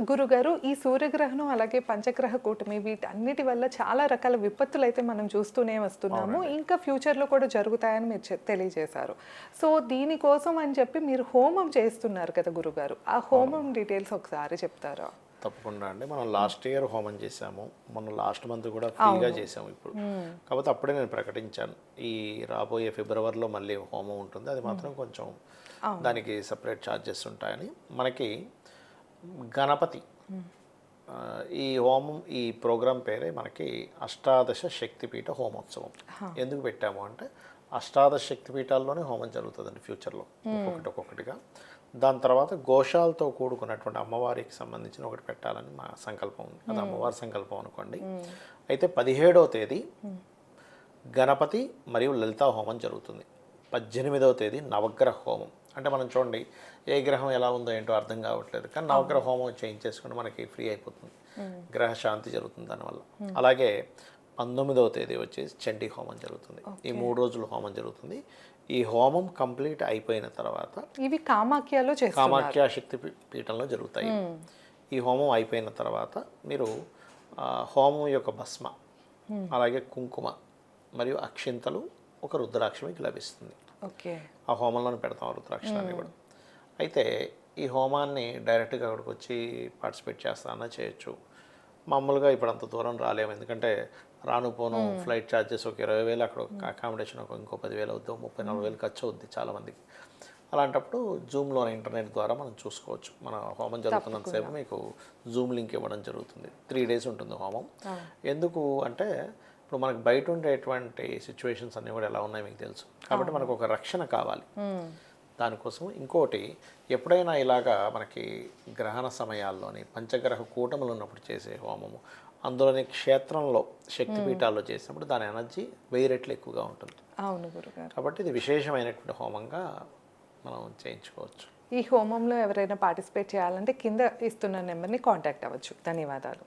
గురుగారు ఈ సూర్యగ్రహణం అలాగే పంచగ్రహ కూటమి వీటన్నిటి వల్ల చాలా రకాల విపత్తులు అయితే మనం చూస్తూనే వస్తున్నాము. అవునండి. ఇంకా ఫ్యూచర్‌లో కూడా జరుగుతాయని మీరు తెలియజేశారు. సో దీనికోసం అని చెప్పి మీరు హోమం చేస్తున్నారు కదా గురుగారు. ఆ హోమం డీటెయిల్స్ ఒకసారి చెప్తారా? తప్పకుండా అండి. మనం లాస్ట్ ఇయర్ హోమం చేశాము. మొన్న లాస్ట్ మంత్ కూడా ఫ్రీగా అవును. చేసాము ఇప్పుడు. కాకపోతే అప్పుడే నేను ప్రకటించాను. ఈ రాబోయే ఫిబ్రవరిలో మళ్ళీ హోమం ఉంటుంది. అది మాత్రం కొంచెం అవును. దానికి సెపరేట్ ఛార్జెస్ ఉంటాయని. మనకి గణపతి ఈ హోమం ఈ ప్రోగ్రాం పేరే మనకి అష్టాదశ శక్తిపీఠ హోమోత్సవం. ఎందుకు పెట్టాము అంటే అష్టాదశ శక్తిపీఠాల్లోనే హోమం జరుగుతుందండి ఫ్యూచర్లో ఒక్కొక్కటిగా. దాని తర్వాత ఘోషాలతో కూడుకున్నటువంటి అమ్మవారికి సంబంధించిన ఒకటి పెట్టాలని మా సంకల్పం ఉంది. అది అమ్మవారి సంకల్పం అనుకోండి. అయితే 17వ తేదీ గణపతి మరియు లలితా హోమం జరుగుతుంది. 18వ తేదీ నవగ్రహ హోమం. అంటే మనం చూడండి ఏ గ్రహం ఎలా ఉందో ఏంటో అర్థం కావట్లేదు, కానీ నవగ్రహ హోమం చేయించేసుకుంటే మనకి ఫ్రీ అయిపోతుంది, గ్రహ శాంతి జరుగుతుంది దానివల్ల. అలాగే 19వ తేదీ వచ్చేసి చండీ హోమం జరుగుతుంది. ఈ 3 రోజులు హోమం జరుగుతుంది. ఈ హోమం కంప్లీట్ అయిపోయిన తర్వాత ఇవి కామాఖ్యలో చేస్తున్నారు. కామాఖ్య శక్తి పీఠంలో జరుగుతాయి. ఈ హోమం అయిపోయిన తర్వాత మీరు హోమం యొక్క భస్మ, అలాగే కుంకుమ మరియు అక్షింతలు, ఒక రుద్రాక్ష మీకు లభిస్తుంది. ఓకే. ఆ హోమంలోనే పెడతాం రుద్రాక్షరాన్ని కూడా. అయితే ఈ హోమాన్ని డైరెక్ట్గా అక్కడికి వచ్చి పార్టిసిపేట్ చేస్తానన్నా చేయొచ్చు. మామూలుగా ఇప్పుడు అంత దూరం రాలేము, ఎందుకంటే రాను పోను ఫ్లైట్ ఛార్జెస్ ఒక 20,000, అక్కడ అకామిడేషన్ ఒక ఇంకో 10,000 అవుద్ది, 34,000 ఖర్చు అవుద్ది చాలామందికి. అలాంటప్పుడు జూమ్లోనే ఇంటర్నెట్ ద్వారా మనం చూసుకోవచ్చు. మన హోమం జరుగుతున్నంతసేపు మీకు జూమ్ లింక్ ఇవ్వడం జరుగుతుంది. 3 days ఉంటుంది హోమం. ఎందుకు అంటే ఇప్పుడు మనకు బయట ఉండేటువంటి సిచ్యువేషన్స్ అన్నీ కూడా ఎలా ఉన్నాయి మీకు తెలుసు, కాబట్టి మనకు ఒక రక్షణ కావాలి. దానికోసం ఇంకోటి, ఎప్పుడైనా ఇలాగా మనకి గ్రహణ సమయాల్లోని పంచగ్రహ కూటములు ఉన్నప్పుడు చేసే హోమము, అందులోని క్షేత్రంలో శక్తిపీఠాల్లో చేసినప్పుడు దాని ఎనర్జీ 1000 రెట్లు ఎక్కువగా ఉంటుంది. అవును గురుగారు. కాబట్టి ఇది విశేషమైనటువంటి హోమంగా మనం చేయించుకోవచ్చు. ఈ హోమంలో ఎవరైనా పార్టిసిపేట్ చేయాలంటే కింద ఇస్తున్న నెంబర్ని కాంటాక్ట్ అవ్వచ్చు. ధన్యవాదాలు.